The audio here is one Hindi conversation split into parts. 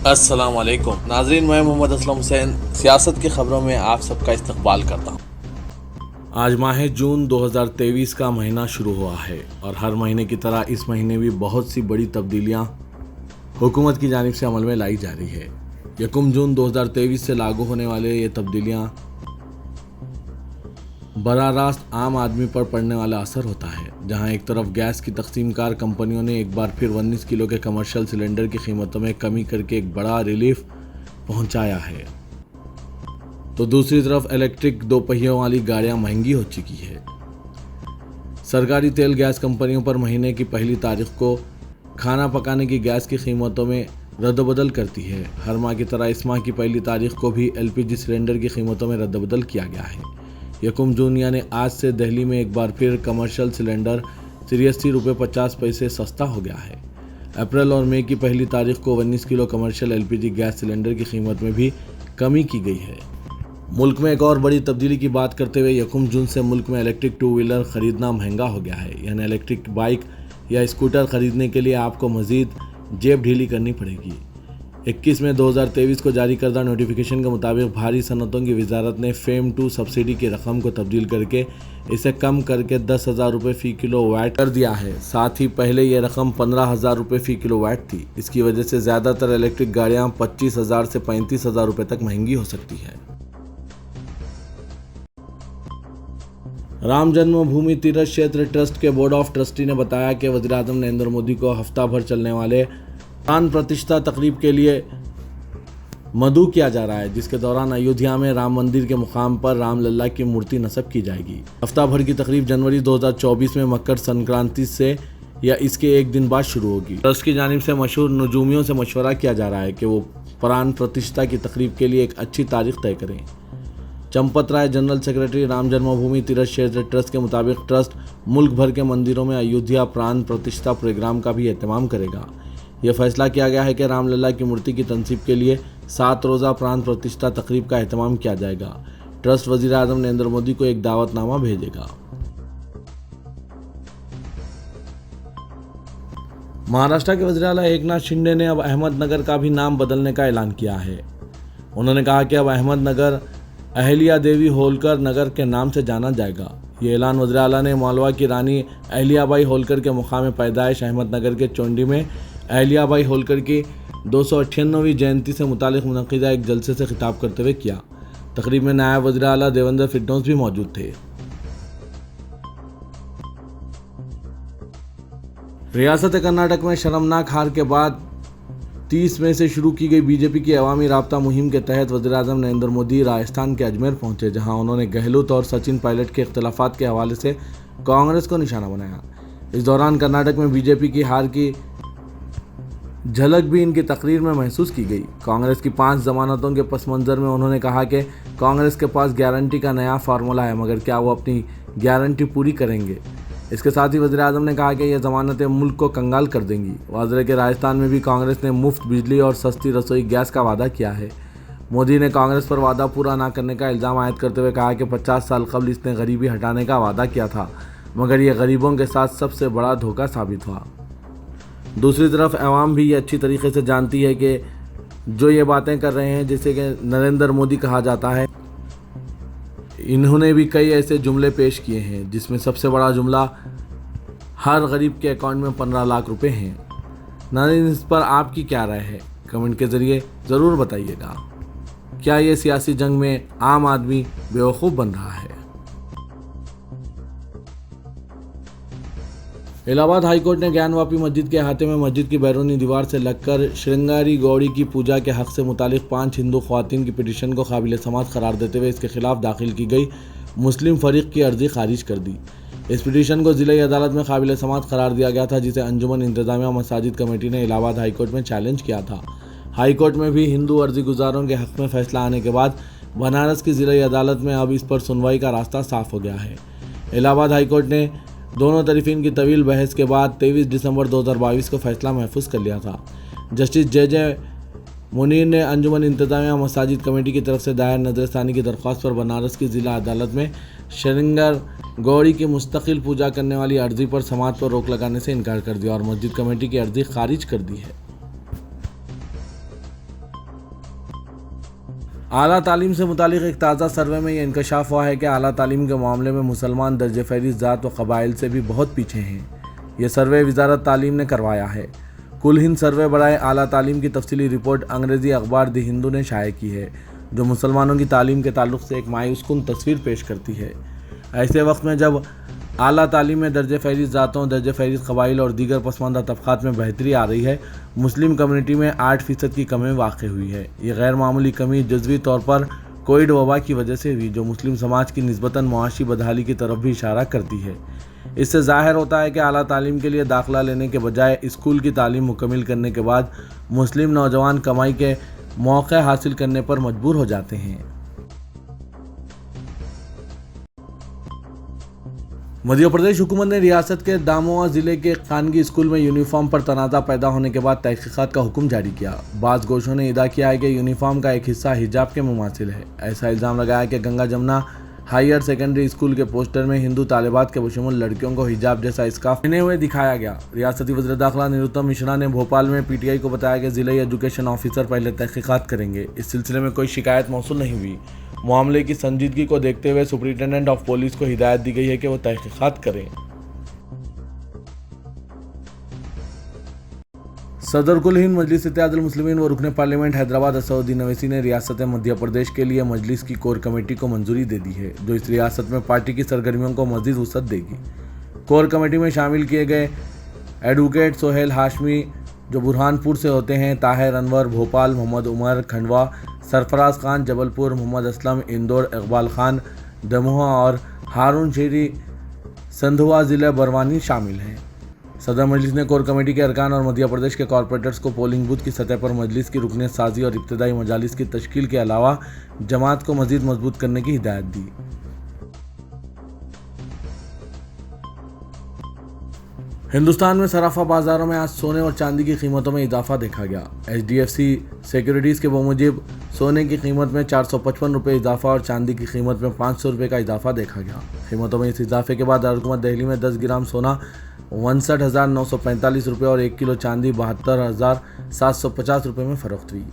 अस्सलाम वालेकुम नाज़रीन, मैं मोहम्मद असलम हुसैन सियासत की ख़बरों में आप सबका इस्तकबाल करता हूँ। आज माह जून 2023 का महीना शुरू हुआ है और हर महीने की तरह इस महीने भी बहुत सी बड़ी तब्दीलियाँ हुकूमत की जानिब से अमल में लाई जा रही है। 1 जून 2023 से लागू होने वाले ये तब्दीलियाँ बराह रास्त आम आदमी पर पड़ने वाला असर होता है। जहां एक तरफ गैस की तकसीमकार कंपनियों ने एक बार फिर 19 किलो के कमर्शियल सिलेंडर की कीमतों में कमी करके एक बड़ा रिलीफ पहुंचाया है, तो दूसरी तरफ इलेक्ट्रिक 2 पहियों वाली गाड़ियां महंगी हो चुकी है। सरकारी तेल गैस कंपनियों पर महीने की पहली तारीख को खाना पकाने की गैस की कीमतों में रद्दबदल करती है। हर माह की तरह इस माह की पहली तारीख को भी LPG सिलेंडर की कीमतों में रद्दबदल किया गया है। 1 जून यानी आज से दिल्ली में एक बार फिर कमर्शियल सिलेंडर 83 रुपये 50 पैसे सस्ता हो गया है। अप्रैल और मई की पहली तारीख को 19 kilo commercial LPG gas cylinder की कीमत में भी कमी की गई है। मुल्क में एक और बड़ी तब्दीली की बात करते हुए 1 जून से मुल्क में इलेक्ट्रिक 2 व्हीलर खरीदना महंगा हो गया है। यानी इलेक्ट्रिक बाइक या स्कूटर खरीदने के लिए आपको मजीद जेब ढीली करनी पड़ेगी। 21 मई 2023 को जारी करदा नोटिफिकेशन के मुताबिक भारी सनतों की वजारत ने फेम 2 सब्सिडी की रकम को तब्दील करके इसे कम करके 10,000 रुपये फ़ी किलो वाट कर दिया है। साथ ही पहले यह रकम 15,000 रुपये फ़ी किलो वाट थी। इसकी वजह से ज़्यादातर इलेक्ट्रिक गाड़ियाँ 25,000 से 35,000 रुपये तक महंगी हो सकती है। राम जन्मभूमि तीर्थ क्षेत्र ट्रस्ट के बोर्ड ऑफ ट्रस्टी ने बताया कि वज़ीर-ए-आज़म नरेंद्र मोदी को हफ्ता भर चलने वाले प्राण प्रतिष्ठा तकरीब के लिए मदऊ किया जा रहा है, जिसके दौरान अयोध्या में राम मंदिर के मुकाम पर रामलल्ला की मूर्ति नस्ब की जाएगी। हफ्ता भर की तकरीब जनवरी 2024 में मकर संक्रांति से या इसके एक दिन बाद शुरू होगी। ट्रस्ट की जानिब से मशहूर नजूमियों से मशवरा किया जा रहा है कि वो प्राण प्रतिष्ठा की तकरीब के लिए एक अच्छी तारीख तय करें। चंपत राय, जनरल सेक्रेटरी, राम जन्मभूमि तीर्थ क्षेत्र ट्रस्ट के मुताबिक ट्रस्ट मुल्क भर के मंदिरों में अयोध्या प्राण प्रतिष्ठा प्रोग्राम का भी एहतमाम करेगा। यह फैसला किया गया है कि रामलल्ला की मूर्ति की तनसीब के लिए 7 रोज़ा प्राण प्रतिष्ठा तकरीब का एहतमाम किया जाएगा। ट्रस्ट वज़ीर-ए-आज़म नरेंद्र मोदी को एक दावतनामा भेजेगा। महाराष्ट्र के वज़ीर आला एकनाथ शिंदे ने अब अहमदनगर का भी नाम बदलने का ऐलान किया है। उन्होंने कहा कि अब अहमदनगर अहिल्या देवी होलकर नगर के नाम से जाना जाएगा। ये ऐलान वज़ीर आला ने मालवा की रानी अहिल्याबाई होलकर के मुकाम पैदाइश अहमदनगर के चोंडी में अहिल्याबाई होलकर की 298वीं जयंती से मुतालिक मुनक़िदा एक जलसे से खिताब करते हुए किया। तकरीब में नायब वज़ीर आला देवेंद्र फडणवीस भी मौजूद थे। रियासत कर्नाटक में शर्मनाक हार के बाद 30 मई से शुरू की गई बीजेपी की अवामी राब्ता मुहिम के तहत वज़ीर-ए-आज़म नरेंद्र मोदी राजस्थान के अजमेर पहुंचे, जहां उन्होंने गहलोत और सचिन पायलट के इख्तलाफात के हवाले से कांग्रेस को निशाना बनाया। इस दौरान कर्नाटक में बीजेपी की हार की झलक भी इनकी तकरीर में महसूस की गई। कांग्रेस की 5 जमानतों के पस मंज़र में उन्होंने कहा कि कांग्रेस के पास गारंटी का नया फार्मूला है, मगर क्या वो अपनी गारंटी पूरी करेंगे। इसके साथ ही वज़ीर-ए-आज़म ने कहा कि यह ज़मानतें मुल्क को कंगाल कर देंगी। वाज़ेह है कि राजस्थान में भी कांग्रेस ने मुफ्त बिजली और सस्ती रसोई गैस का वादा किया है। मोदी ने कांग्रेस पर वादा पूरा ना करने का इल्ज़ाम आयद करते हुए कहा कि 50 साल कबल इसने गरीबी हटाने का वादा किया था, मगर यह गरीबों के साथ सबसे बड़ा धोखा साबित हुआ। दूसरी तरफ अवाम भी ये अच्छी तरीके से जानती है कि जो ये बातें कर रहे हैं, जैसे कि नरेंद्र मोदी कहा जाता है, इन्होंने भी कई ऐसे जुमले पेश किए हैं जिसमें सबसे बड़ा जुमला हर गरीब के अकाउंट में 15 लाख रुपए हैं। नाज़रीन, इस पर आपकी क्या राय है? कमेंट के ज़रिए ज़रूर बताइएगा। क्या ये सियासी जंग में आम आदमी बेवकूफ़ बन रहा है? इलाहाबाद हाईकोर्ट ने ज्ञानवापी मस्जिद के अहाते में मस्जिद की बैरूनी दीवार से लगकर श्रृंगारी गौड़ी की पूजा के हक़ से मुतालिक 5 हिंदू ख़वातीन की पिटीशन को काबिल समाअत करार देते हुए इसके खिलाफ दाखिल की गई मुस्लिम फ़रीक़ की अर्ज़ी खारिज कर दी। इस पिटीशन को ज़िला अदालत में काबिल समाअत करार दिया गया था, जिसे अंजुमन इंतज़ामिया मसाजिद कमेटी ने इलाहाबाद हाईकोर्ट में चैलेंज किया था। हाईकोर्ट में भी हिंदू अर्जी गुजारों के हक़ में फ़ैसला आने के बाद बनारस की ज़िला अदालत में अब इस पर सुनवाई का रास्ता साफ़ हो गया है। इलाहाबाद हाईकोर्ट ने दोनों तरफीन की तवील बहस के बाद 23 दिसंबर 2022 को फैसला महफूज कर लिया था। जस्टिस जे मुनीर ने अंजुमन इंतज़ामिया मसाजिद कमेटी की तरफ से दायर नज़रसानी की दरख्वास्त पर बनारस की ज़िला अदालत में श्रृंगार गौड़ी की मुस्तकिल पूजा करने वाली अर्जी पर समाअत पर रोक लगाने से इनकार कर दिया और मस्जिद कमेटी की अर्जी खारिज कर दी है। आला तालीम से मुतालिक एक ताज़ा सर्वे में यह इंकशाफ हुआ है कि आला तालीम के मामले में मुसलमान दर्जे फहरिस्त ज़ात व कबाइल से भी बहुत पीछे हैं। यह सर्वे वजारत तालीम ने करवाया है। कुल हिंद सर्वे बराए आला तालीम की तफसीली रिपोर्ट अंग्रेज़ी अखबार द हिंदू ने शाये की है, जो मुसलमानों की तालीम के ताल्लुक़ से एक मायूसकुन तस्वीर पेश करती है। ऐसे वक्त में जब आला तालीम में दर्जे फहरिस्त ज़ातों, दर्जे फहरिस्त कबाइल और दीगर पसमानदा तबक़ात में बेहतरी आ रही है, मुस्लिम कम्युनिटी में 8% की कमी वाक़ हुई है। ये गैर मामूली कमी जज़वी तौर पर कोविड वबा की वजह से हुई, जो मुस्लिम समाज की निस्बतन मुआशी बदहाली की तरफ भी इशारा करती है। इससे ज़ाहिर होता है कि आला तालीम के लिए दाखिला लेने के बजाय स्कूल की तालीम मुकम्मिल करने के बाद मुस्लिम नौजवान कमाई के मौके हासिल करने पर मजबूर हो जाते हैं। मध्य प्रदेश हुकूमत ने रियासत के दामोआ ज़िले के खानगी स्कूल में यूनिफॉर्म पर तनाज़ा पैदा होने के बाद तहक़ीक़ात का हुक्म जारी किया। बाज़ गोशों ने इदा किया है कि यूनिफॉर्म का एक हिस्सा हिजाब के मुमासिल है। ऐसा इल्ज़ाम लगाया कि Ganga Jamuna higher secondary school के पोस्टर में हिंदू तालिबात के बशमूल लड़कियों को हिजाब जैसा स्कार्फ पहने हुए दिखाया गया। रियासती वज़ीर दाखिला निरुत्तम मिश्रा ने भोपाल में PTI को बताया कि ज़िले एजुकेशन ऑफिसर पहले तहक़ीक़ात करेंगे। इस सिलसिले में कोई शिकायत मौसूल नहीं हुई। मामले की संजीदगी को देखते हुए सुपरिटेंडेंट ऑफ पुलिस को हिदायत दी गई है कि वो तहक़ीक़ात करें। सदर कुल हिंद मजलिस इत्तेहादुल मुस्लिमीन व रुकन पार्लियामेंट हैदराबाद असदुद्दीन अवैसी ने रियासत मध्य प्रदेश के लिए मजलिस की कोर कमेटी को मंजूरी दे दी है, जो इस रियासत में पार्टी की सरगर्मियों को मज़ीद वुसअत देगी। कोर कमेटी में शामिल किए गए एडवोकेट सोहेल हाशमी, जो बुरहानपुर से होते हैं, ताहिर अनवर भोपाल, मोहम्मद उमर खंडवा, सरफराज खान जबलपुर, मोहम्मद असलम इंदौर, इकबाल खान दमोह और हारून शेरी संधवा ज़िला बरवानी शामिल हैं। सदर मजलिस ने कोर कमेटी के अरकान और मध्य प्रदेश के कॉरपोरेटर्स को पोलिंग बूथ की सतह पर मजलिस की रुकनियत साजी और इब्तदाई मजालिस की तश्कील के अलावा जमात को मजीद मजबूत करने की हिदायत दी। हिंदुस्तान में सराफा बाजारों में आज सोने और चांदी की कीमतों में इजाफा देखा गया। HDFC सिक्योरिटीज़ के मुजिब सोने की कीमत में 455 रुपये इजाफा और चांदी की कीमत में 500 रुपये का इजाफा देखा गया। कीमतों में इस इजाफे के बाद दारुल दिल्ली में 10 ग्राम सोना 59,945 रुपये और 1 किलो चांदी 72,750 रुपये में फरोख्त हुई।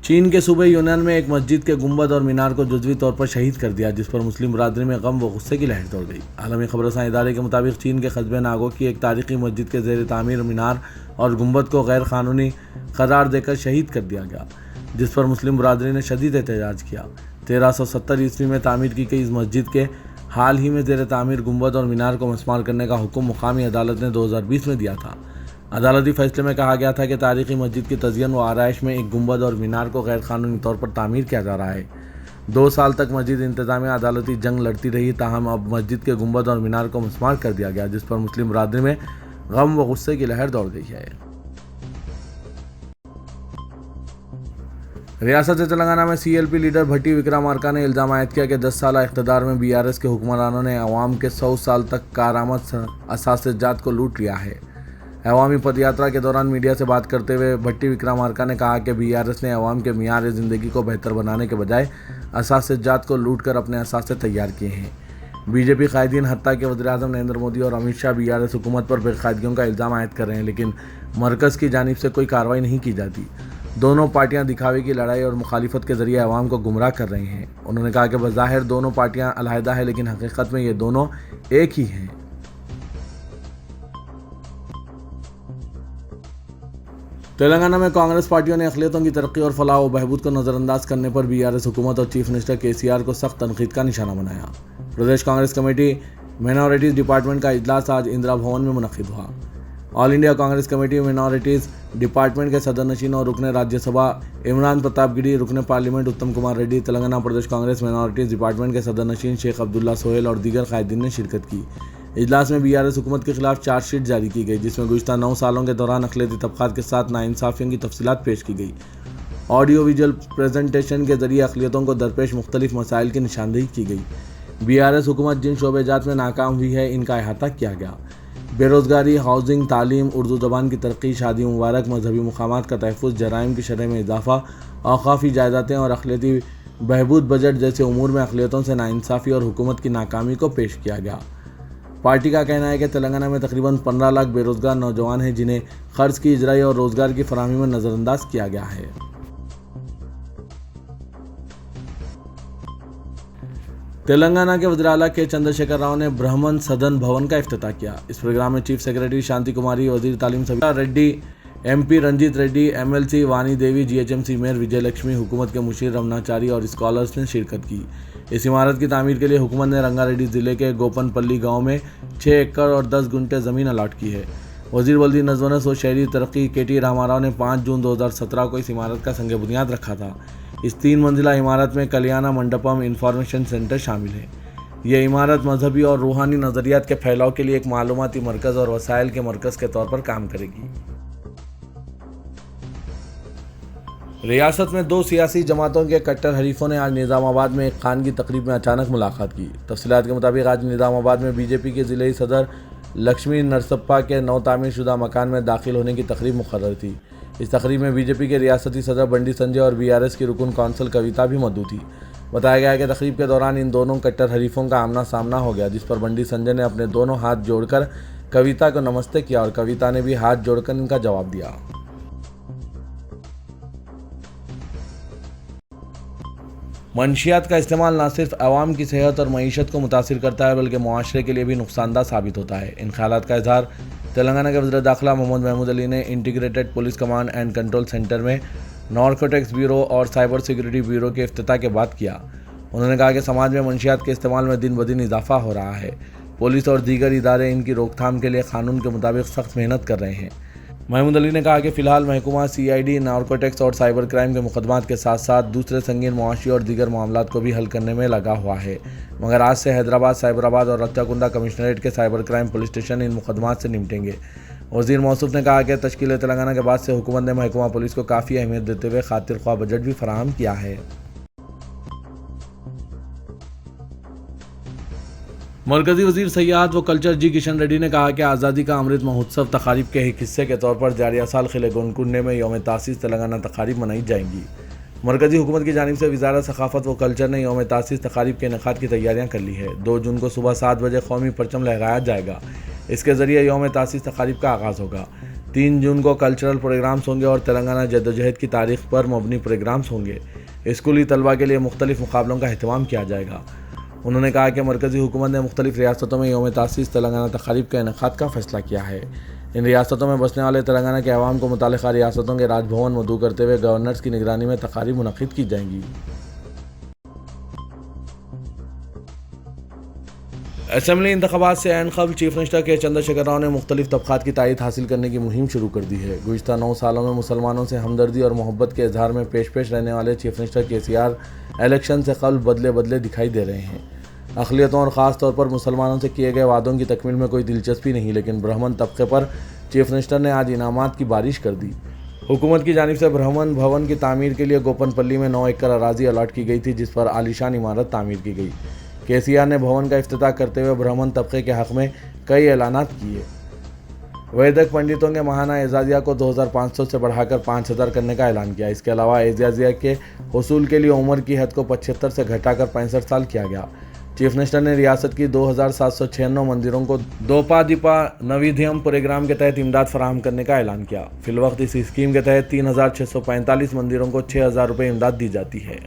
चीन के सूबे यूनान में एक मस्जिद के गुंबद और मीनार को जुज़वी तौर पर शहीद कर दिया, जिस पर मुस्लिम बरादरी में गम व गुस्से की लहर दौड़ गई। आलमी खबरसां इदारे के मुताबिक चीन के कस्बे नागो की एक तारीखी मस्जिद के ज़ेर तामीर मीनार और गुंबद को गैर कानूनी करार देकर शहीद कर दिया गया, जिस पर मुस्लिम बरादरी ने शदीद एहतजाज किया। 1370 ईस्वी में तामीर की गई इस मस्जिद के हाल ही में ज़ेर तामीर गुंबद और मीनार को मस्मार करने का हुक्म मुकामी अदालत ने 2020 में दिया था। अदालती फैसले में कहा गया था कि तारीखी मस्जिद की तज़य्युन व आराइश में एक गुंबद और मीनार को गैर कानूनी तौर पर तामीर किया जा रहा है। 2 साल तक मस्जिद इंतज़ामिया अदालती जंग लड़ती रही, ताहम अब मस्जिद के गुंबद और मीनार को मस्मार कर दिया गया, जिस पर मुस्लिम बरादरी में गम व गुस्से की लहर दौड़ गई है। रियासत तेलंगाना में CLP लीडर भट्टी विक्रमार्का ने इल्ज़ाम आयद किया कि 10 साल इक़्तिदार में BRS के हुक्मरानों ने अवाम के 100 साल तक कारआमद असासे-जात को लूट लिया है। अवामी पदयात्रा के दौरान मीडिया से बात करते हुए भट्टी विक्रमार्का ने कहा कि BRS ने अवाम के मियार ज़िंदगी को बेहतर बनाने के बजाय असासे-जात को लूट कर अपने असासे तैयार किए हैं। BJP कायदीन हत्ता के वज़ीर-ए-आज़म नरेंद्र मोदी और अमित शाह BRS हुकूमत पर बेकायदगियों का इल्ज़ाम आयद कर रहे हैं, लेकिन मरकज़ की जानिब से कोई कार्रवाई नहीं की जाती। दोनों पार्टियां दिखावे की लड़ाई और मुखालिफत के जरिए अवाम को गुमराह कर रही हैं। उन्होंने कहा कि बज़ाहिर दोनों पार्टियां अलहदा है, लेकिन हकीकत में ये दोनों एक ही हैं। तेलंगाना में कांग्रेस पार्टियों ने अक़लियतों की तरक्की और फलाह व बहबूद को नज़रअंदाज करने पर BRS हुकूमत और चीफ मिनिस्टर KCR को सख्त तनकीद का निशाना बनाया। प्रदेश कांग्रेस कमेटी माइनॉरिटीज़ डिपार्टमेंट का इजलास आज इंदिरा भवन में मुनक़िद हुआ। All India Congress committee minorities department के सदरनशीन और रुकन राज्यसभा इमरान प्रताप गिरी, रुकन पार्लियामेंट उत्तम कुमार रेड्डी, तेलंगाना प्रदेश कांग्रेस माइनॉरिटीज़ डिपार्टमेंट के सदरनशीन शेख अब्दुल्ला सोहेल और दीगर कायदीन ने शिरकत की। इजलास में BRS हुकूमत के खिलाफ चार्जशीट जारी की गई, जिसमें गुज़िश्ता 9 सालों के दौरान अक़लियती तबक़ात के साथ नाइंसाफ़ियों की तफसीलात पेश की गई। ऑडियो विजुअल प्रेजेंटेशन के जरिए अक़लियतों को दरपेश मुख्तलिफ मसाइल की निशानदेही की गई। BRS हुकूमत जिन शोबेजात में नाकाम हुई है, इनका अहाता किया गया। बेरोज़गारी, हाउसिंग, तालीम, उर्दू ज़बान की तरक्की, शादी मुबारक, मजहबी मकामात का तहफ़्फ़ुज़, जराइम की शरह में इजाफ़ा, औक़ाफ़ी जायदातें और अक़लियती बहबूद बजट जैसे उमूर में अक़लियतों से नाइंसाफ़ी और हुकूमत की नाकामी को पेश किया गया। पार्टी का कहना है कि तेलंगाना में तकरीबन 15 लाख बेरोजगार नौजवान हैं जिन्हें खर्च की इजराई और रोजगार की फराहमी में नज़रअंदाज किया गया है। तेलंगाना के वज़ीर आला के चंद्रशेखर राव ने ब्राह्मण सदन भवन का इफ्तिताह किया। इस प्रोग्राम में चीफ सेक्रेटरी शांति कुमारी, वजीर तालीम सविता रेड्डी, MP रंजीत रेड्डी, MLC वानी देवी, GHMC मेयर विजय लक्ष्मी, हुकूमत के मुशीर रमनाचारी और स्कॉलर्स ने शिरकत की। इस इमारत की तामीर के लिए हुकूमत ने रंगारेड्डी ज़िले के गोपनपल्ली गांव में 6 एकड़ और 10 गुंठे ज़मीन अलाट की है। वजीर वल्दी नज़्वनस और शहरी तरक्की KT रामाराव ने 5 जून 2017 को इस इमारत का संग बुनियाद रखा था। इस 3 मंजिला इमारत में कल्याणा मंडपम इंफॉर्मेशन सेंटर शामिल है। यह इमारत मजहबी और रूहानी नज़रियात के फैलाव के लिए एक मालूमाती मरकज़ और वसाइल के मरकज़ के तौर पर काम करेगी। रियासत में 2 सियासी जमातों के कट्टर हरीफों ने आज निज़ामाबाद में एक खानगी तकरीब में अचानक मुलाकात की। तफसीलात के मुताबिक आज निज़ामाबाद में BJP के ज़िले सदर लक्ष्मी नरसप्पा के नौ तामीर शुदा मकान में दाखिल होने की तकरीब मुकर्रर थी। इस तकरीब में BJP के रियासती सदर बंडी संजय और BRS की रुकन कौंसल कविता भी मौजूद थी। बताया गया है कि तकरीब के दौरान इन दोनों कट्टर हरीफों का आमना सामना हो गया, जिस पर बंडी संजय ने अपने दोनों हाथ जोड़कर कविता को नमस्ते किया और कविता ने भी हाथ जोड़कर इनका जवाब दिया। मंशियात का इस्तेमाल न सिर्फ आवाम की सेहत और मईशत को मुतासिर करता है बल्कि मुआशरे के लिए भी नुकसानदा साबित होता है। इन ख्यालात का इजहार तेलंगाना के वज़ीर दाखिला मोहम्मद महमूद अली ने integrated police command and control centre में नारकोटिक्स ब्यूरो और साइबर सिक्योरिटी ब्यूरो के इफ्तिताह के बाद किया। उन्होंने कहा कि समाज में मंशियात के इस्तेमाल में दिन ब दिन इजाफा हो रहा है। पुलिस और दीगर इदारे इनकी रोकथाम के लिए कानून के मुताबिक सख्त मेहनत कर रहे हैं। महमूद अली ने कहा कि फ़िलहाल महकमा CID नारकोटिक्स और साइबर क्राइम के मुकदमात के साथ साथ दूसरे संगीन मुआशी और दीगर मामलात को भी हल करने में लगा हुआ है, मगर आज से हैदराबाद, साइबराबाद और रत्ताकुंडा कमिश्नरेट के साइबर क्राइम पुलिस स्टेशन इन मुकदमात से निपटेंगे। वज़ीर मौसूफ ने कहा कि तश्कील तेलंगाना के बाद से हुकूमत ने महकमा पुलिस को काफ़ी अहमियत देते हुए खातिर ख्वाह बजट भी फराहम किया है। मरकज़ी वज़ीर सयाहत व कल्चर G किशन रेड्डी ने कहा कि आज़ादी का अमृत महोत्सव तकारीब के एक हिस्से के तौर पर जारिया साल खिले गोनकुंडे में यौम तासीस तेलंगाना तकारीब मनाई जाएंगी। मरकज़ी हुकूमत की जानिब से वज़ारत सक़ाफ़त व कल्चर ने यौम तासीस तकारीब के इनेकाद की तैयारियाँ कर ली है। 2 जून को सुबह 7 बजे कौमी परचम लहराया जाएगा। इसके ज़रिए यौम तासीस तकारीब का आगाज़ होगा। 3 जून को कल्चरल प्रोग्राम्स होंगे और तेलंगाना जद्दोजहद की तारीख़ पर मबनी प्रोग्राम्स होंगे। स्कूली तलबा के लिए मुख्तलिफ मुकाबलों का अहतमाम किया जाएगा। उन्होंने कहा कि मरकज़ी हुकूमत ने मुख्तलिफ रियासतों में यौम तासीस तेलंगाना तकारीब के इनेकाद का फ़ैसला किया है। इन रियासतों में बसने वाले तेलंगाना के अवाम को मुतालिका रियासतों के राजभवन मदऊ करते हुए गवर्नर्स की निगरानी में तकारीब मुनक़िद की जाएंगी। असम्बली इंतख़ाबात से ऐन क़ब्ल चीफ मिनिस्टर के चंद्रशेखर राव ने मुख्तलिफ तबक़ात की तायीद हासिल करने की मुहिम शुरू कर दी है। गुज़िश्ता 9 सालों में मुसलमानों से हमदर्दी और मोहब्बत के इजहार में पेश रहने वाले चीफ मिनिस्टर KCR इलेक्शन से कबल बदले दिखाई दे रहे हैं। अक़लियतों और ख़ास तौर पर मुसलमानों से किए गए वादों की तकमील में कोई दिलचस्पी नहीं, लेकिन ब्राह्मण तबके पर चीफ मिनिस्टर ने आज इनामात की बारिश कर दी। हुकूमत की जानिब से ब्राह्मण भवन की तामीर के लिए गोपनपल्ली में 9 एकड़ अराजी अलाट की गई थी, जिस पर आलीशान इमारत तामीर की गई। KCR ने भवन का इफ्तिताह करते हुए ब्राह्मण तबके के हक़ में कई ऐलानात किए। वैदिक पंडितों के माहाना एजाज़िया को 2500 से बढ़ाकर 5000 करने का ऐलान किया। इसके अलावा एजाज़िया के हुसूल के लिए उम्र की हद को 75 से घटाकर 65 साल किया गया। चीफ मिनिस्टर ने रियासत की 2796 मंदिरों को दोपा दीपा नवीधियम प्रोग्राम के तहत इमदाद फराहम करने का ऐलान किया। फिलवक्त इस स्कीम के तहत 3645 मंदिरों को 6000 रुपये इमदाद दी जाती है।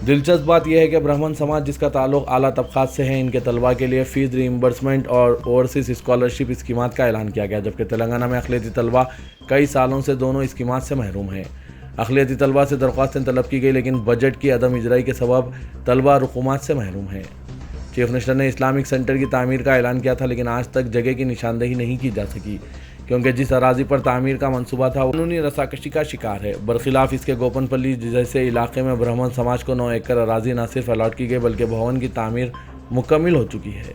दिलचस्प बात यह है कि ब्राह्मण समाज जिसका ताल्लुक आला तबक़ात से है, इनके तलबा के लिए फ़ीस रीइंबर्समेंट और ओवरसीज़ स्कॉलरशिप स्कीमात का ऐलान किया गया, जबकि तेलंगाना में अक़लियती तलबा कई सालों से दोनों स्कीमात से महरूम हैं। अक़लियती तलबा से दरख्वास्तें तलब की गई, लेकिन बजट की अदम इजराई के सबब तलबा रुक़ूमात से महरूम हैं। चीफ मिनिस्टर ने इस्लामिक सेंटर की तामीर का ऐलान किया था, लेकिन आज तक जगह की निशानदेही नहीं की जा सकी, क्योंकि जिस अराजी पर तामीर का मंसूबा था वो कानूनी रसाकशी का शिकार है। बरखिलाफ इसके गोपनपल्ली जैसे इलाके में ब्राह्मण समाज को 9 एकड़ अराजी न सिर्फ अलाट की गई बल्कि भवन की तामीर मुकम्मल हो चुकी है।